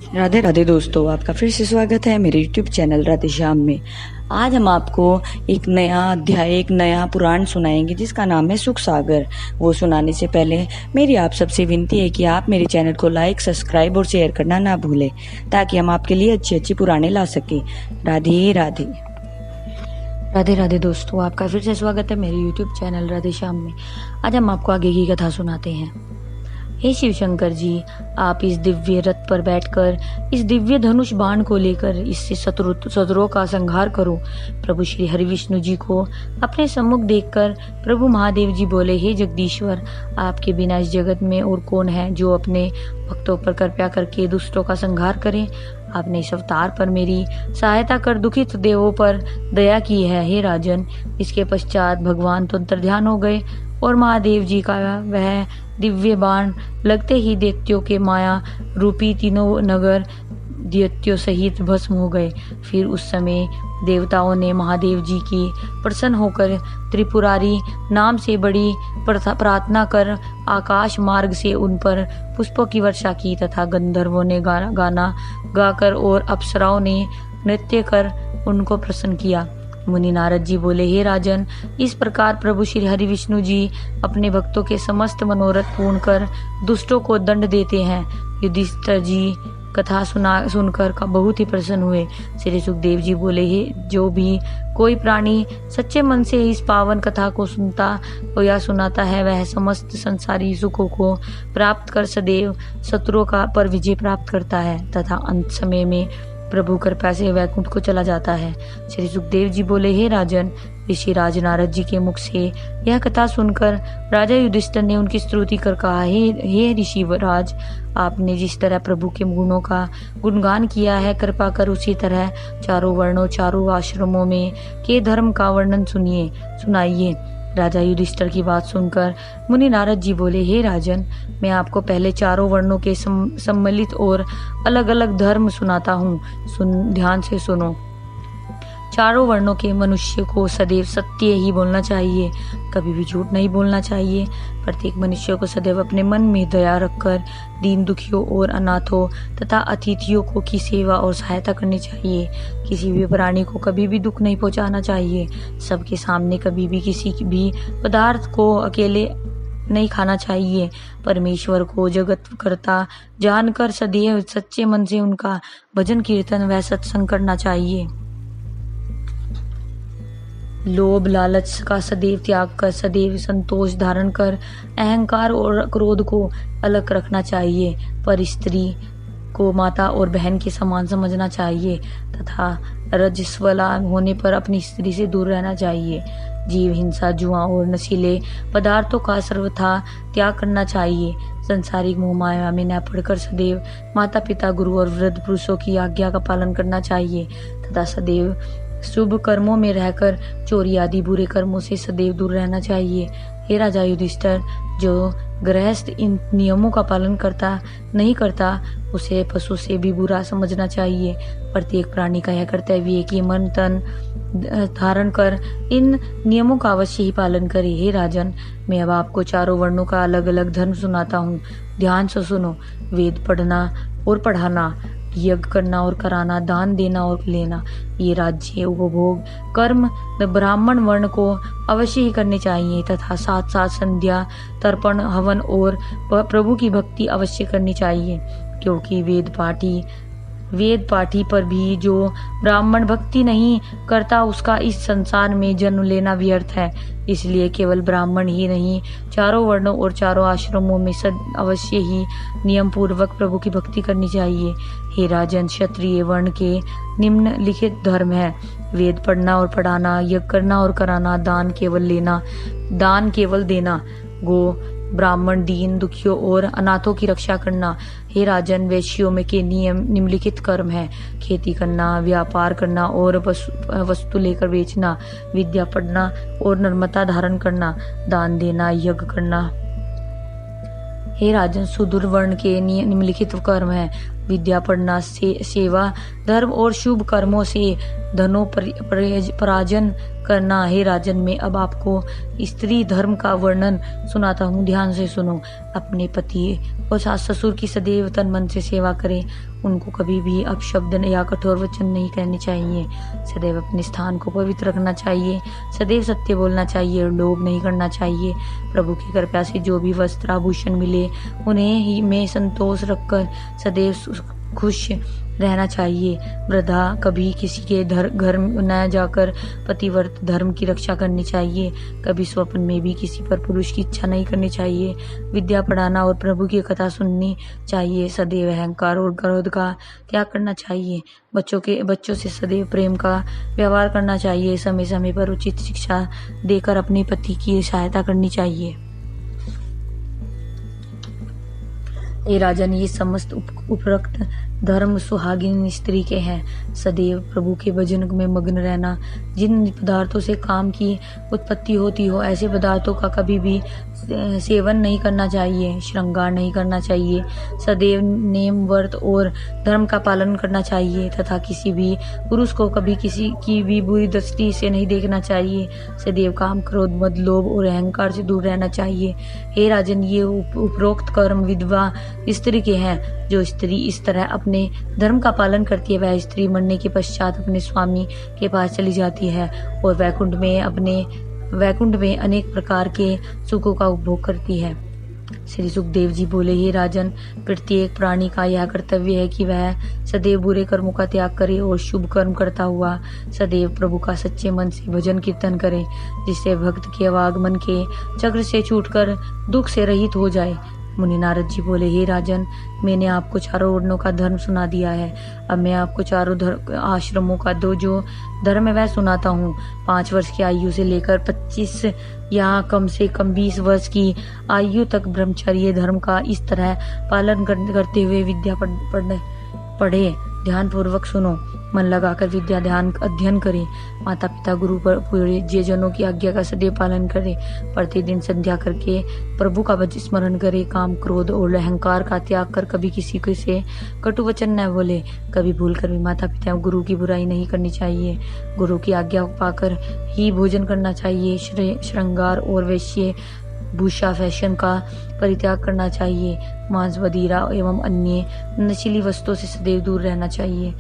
राधे राधे दोस्तों, आपका फिर से स्वागत है मेरे YouTube चैनल राधे श्याम में। आज हम आपको एक नया अध्याय, एक नया पुराण सुनाएंगे जिसका नाम है सुख सागर। वो सुनाने से पहले मेरी आप सबसे विनती है कि आप मेरे चैनल को लाइक, सब्सक्राइब और शेयर करना ना भूलें, ताकि हम आपके लिए अच्छी अच्छी पुराने ला सकें। राधे राधे। राधे राधे दोस्तों, आपका फिर से स्वागत है मेरे YouTube चैनल राधे श्याम में। आज हम आपको आगे की कथा सुनाते हैं। हे शिव शंकर जी, आप इस दिव्य रथ पर बैठकर इस दिव्य धनुष बाण को लेकर इससे शत्रुओं का संहार करो। प्रभु श्री हरि विष्णु जी को अपने सम्मुख देखकर प्रभु महादेव जी बोले, हे जगदीश्वर, आपके बिना इस जगत में और कौन है जो अपने भक्तों पर कृपा करके दुष्टों का संहार करे। आपने इस अवतार पर मेरी सहायता कर दुखित देवों पर दया की है। हे राजन, इसके पश्चात भगवान तो अंतर्ध्यान हो गए और महादेव जी का वह दिव्य बाण लगते ही दैत्यों के माया रूपी तीनों नगर दैत्यों सहित भस्म हो गए। फिर उस समय देवताओं ने महादेव जी की प्रसन्न होकर त्रिपुरारी नाम से बड़ी प्रार्थना कर आकाश मार्ग से उन पर पुष्पों की वर्षा की, तथा गंधर्वों ने गाना गाकर और अप्सराओं ने नृत्य कर उनको प्रसन्न किया। मुनि नारद जी बोले, हे राजन, इस प्रकार प्रभु श्री हरि विष्णु जी अपने भक्तों के समस्त मनोरथ पूर्ण कर दुष्टों को दंड देते हैं। युधिष्ठिर जी कथा सुनकर बहुत ही प्रसन्न हुए। श्री सुखदेव जी बोले, हे जो भी कोई प्राणी सच्चे मन से इस पावन कथा को सुनता या सुनाता है, वह समस्त संसारी सुखों को प्राप्त कर सदैव शत्रुओं का पर विजय प्राप्त करता है तथा अंत समय में प्रभु कृपा से वैकुंठ को चला जाता है। श्री सुखदेव जी बोले, हे राजन, ऋषि राज नारद जी के मुख से यह कथा सुनकर राजा युधिष्ठिर ने उनकी स्तुति कर कहा, हे ऋषि राज, आपने जिस तरह प्रभु के गुणों का गुणगान किया है, कृपा कर उसी तरह चारों वर्णों, चारों आश्रमों में के धर्म का वर्णन सुनाइए। राजा युधिष्ठिर की बात सुनकर मुनि नारद जी बोले, हे राजन, मैं आपको पहले चारों वर्णों के सम्मिलित और अलग अलग धर्म सुनाता हूँ। ध्यान से सुनो। चारों वर्णों के मनुष्य को सदैव सत्य ही बोलना चाहिए, कभी भी झूठ नहीं बोलना चाहिए। प्रत्येक मनुष्य को सदैव अपने मन में दया रखकर दीन दुखियों और अनाथों तथा अतिथियों को की सेवा और सहायता करनी चाहिए। किसी भी प्राणी को कभी भी दुख नहीं पहुंचाना चाहिए। सबके सामने कभी भी किसी भी पदार्थ को अकेले नहीं खाना चाहिए। परमेश्वर को जगत करता जानकर सदैव सच्चे मन से उनका भजन कीर्तन व सत्संग करना चाहिए। लोभ लालच का सदैव त्याग कर सदैव संतोष धारण कर अहंकार और क्रोध को अलग रखना चाहिए। पर स्त्री को माता और बहन के समान समझना चाहिए तथा रजस्वला होने पर अपनी स्त्री से दूर रहना चाहिए। जीव हिंसा, जुआ और नशीले पदार्थों का सर्वथा त्याग करना चाहिए। संसारिक मोह माया में न पड़कर सदैव माता पिता, गुरु और वृद्ध पुरुषों की आज्ञा का पालन करना चाहिए तथा सदैव शुभ कर्मों में रहकर चोरी आदि बुरे कर्मों से सदैव दूर रहना चाहिए। हे राजा युधिष्ठिर, जो गृहस्थ इन नियमों का पालन नहीं करता, उसे पशु से भी बुरा समझना चाहिए। प्रत्येक प्राणी का यह कर्तव्य है कि मन तन धारण कर इन नियमों का अवश्य ही पालन करे। हे राजन, मैं अब आपको चारों वर्णों का अलग अलग धर्म सुनाता हूँ। ध्यान से सुनो। वेद पढ़ना और पढ़ाना, यज्ञ करना और कराना, दान देना और लेना, ये राज्य उपभोग कर्म ब्राह्मण वर्ण को अवश्य ही करने चाहिए तथा साथ साथ संध्या, तर्पण, हवन और प्रभु की भक्ति अवश्य करनी चाहिए, क्योंकि वेद पाठी पर भी जो ब्राह्मण भक्ति नहीं करता, उसका इस संसार में जन्म लेना व्यर्थ है। इसलिए केवल ब्राह्मण ही नहीं, चारों वर्णों और चारों आश्रमों में अवश्य ही नियम पूर्वक प्रभु की भक्ति करनी चाहिए। हे राजन, क्षत्रिय वर्ण के निम्नलिखित धर्म है: वेद पढ़ना और पढ़ाना, यज्ञ करना और कराना, दान केवल देना, गो ब्राह्मण, दीन दुखियों और अनाथों की रक्षा करना। हे राजन, वैश्यों में के नियम निम्नलिखित कर्म है: खेती करना, व्यापार करना और वस्तु लेकर बेचना, विद्या पढ़ना और नम्रता धारण करना, दान देना, यज्ञ करना। हे राजन, शूद्र वर्ण के निम्नलिखित कर्म है: विद्या पढ़ना, सेवा, धर्म और शुभ कर्मों से धनोपार्जन करना। हे राजन, मैं अब आपको स्त्री धर्म का वर्णन सुनाता हूँ। ध्यान से सुनो। अपने पति और सास ससुर की सदैव तन मन से सेवा करें, उनको कभी भी अपशब्द या कठोर वचन नहीं कहने चाहिए। सदैव अपने स्थान को पवित्र रखना चाहिए। सदैव सत्य बोलना चाहिए और लोभ नहीं करना चाहिए। प्रभु की कृपा से जो भी वस्त्र आभूषण मिले उन्हें ही में संतोष रखकर सदैव खुश रहना चाहिए। वृद्धा कभी किसी के घर न जाकर पतिव्रत धर्म की रक्षा करनी चाहिए। कभी स्वप्न में भी किसी पर पुरुष की इच्छा नहीं करनी चाहिए। विद्या पढ़ाना और प्रभु की कथा सुननी चाहिए। सदैव अहंकार और क्रोध का त्याग करना चाहिए। बच्चों से सदैव प्रेम का व्यवहार करना चाहिए। समय समय पर उचित शिक्षा देकर अपने पति की सहायता करनी चाहिए। हे राजन, ये समस्त उपरोक्त धर्म सुहागिन स्त्री के हैं। सदैव प्रभु के भजन में मग्न रहना। जिन पदार्थों से काम की उत्पत्ति होती हो ऐसे पदार्थों का कभी भी सेवन नहीं करना चाहिए। श्रृंगार नहीं करना चाहिए। सदैव नेम व्रत और धर्म का पालन करना चाहिए तथा किसी भी पुरुष को कभी किसी की भी बुरी दृष्टि से नहीं देखना चाहिए। सदैव काम, क्रोध, मद, लोभ और अहंकार से दूर रहना चाहिए। हे राजन, ये उपरोक्त कर्म विधवा स्त्री के हैं। जो स्त्री इस तरह अपने धर्म का पालन करती है वह स्त्री मरने के पश्चात अपने स्वामी के पास चली जाती है और वैकुंठ में अनेक प्रकार के सुखों का उपभोग करती है। श्री सुखदेव जी बोले, हे राजन, प्रत्येक प्राणी का यह कर्तव्य है कि वह सदैव बुरे कर्मों का त्याग करे और शुभ कर्म करता हुआ सदैव प्रभु का सच्चे मन से भजन कीर्तन करे, जिससे भक्त के आवागमन के चक्र से छूटकर दुख से रहित हो जाए। मुनि नारद जी बोले, हे राजन, मैंने आपको चारों वर्णों का धर्म सुना दिया है। अब मैं आपको चारों आश्रमों का जो धर्म है वह सुनाता हूँ। 5 वर्ष की आयु से लेकर 25 या कम से कम 20 वर्ष की आयु तक ब्रह्मचर्य धर्म का इस तरह पालन करते हुए विद्या पढ़े। ध्यान पूर्वक सुनो, मन लगाकर विद्या ध्यान अध्ययन करें। माता पिता गुरु पूज्यजनों की आज्ञा का सदैव पालन करें। प्रतिदिन संध्या करके प्रभु का स्मरण करें। काम, क्रोध और अहंकार का त्याग कर कभी किसी से कटु वचन न बोले। कभी भूल कर भी माता पिता गुरु की बुराई नहीं करनी चाहिए। गुरु की आज्ञा पाकर ही भोजन करना चाहिए। श्रृंगार और वैश्य भूषा फैशन का परित्याग करना चाहिए। मांस, मदिरा एवं अन्य नशीली वस्तुओं से सदैव दूर रहना चाहिए।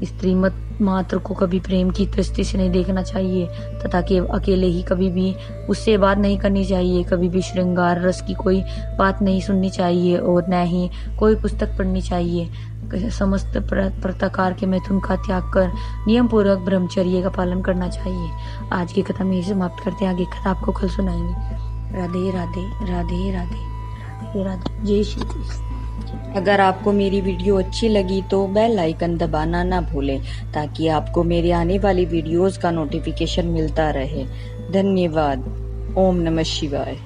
स्त्री मात्र को कभी प्रेम की दृष्टि से नहीं देखना चाहिए तथा अकेले ही कभी भी उससे बात नहीं करनी चाहिए। कभी भी श्रृंगार रस की कोई बात नहीं सुननी चाहिए और न ही कोई पुस्तक पढ़नी चाहिए। समस्त प्रकार के मैथुन का त्याग कर नियम पूर्वक ब्रह्मचर्य का पालन करना चाहिए। आज की कथा में ही समाप्त करते हैं। आगे कथा आपको कल सुनाएंगे। राधे राधे राधे राधे राधे राधे। जय श्री कृष्ण। अगर आपको मेरी वीडियो अच्छी लगी तो बेल आइकन दबाना ना भूलें ताकि आपको मेरे आने वाली वीडियोस का नोटिफिकेशन मिलता रहे। धन्यवाद। ओम नमः शिवाय।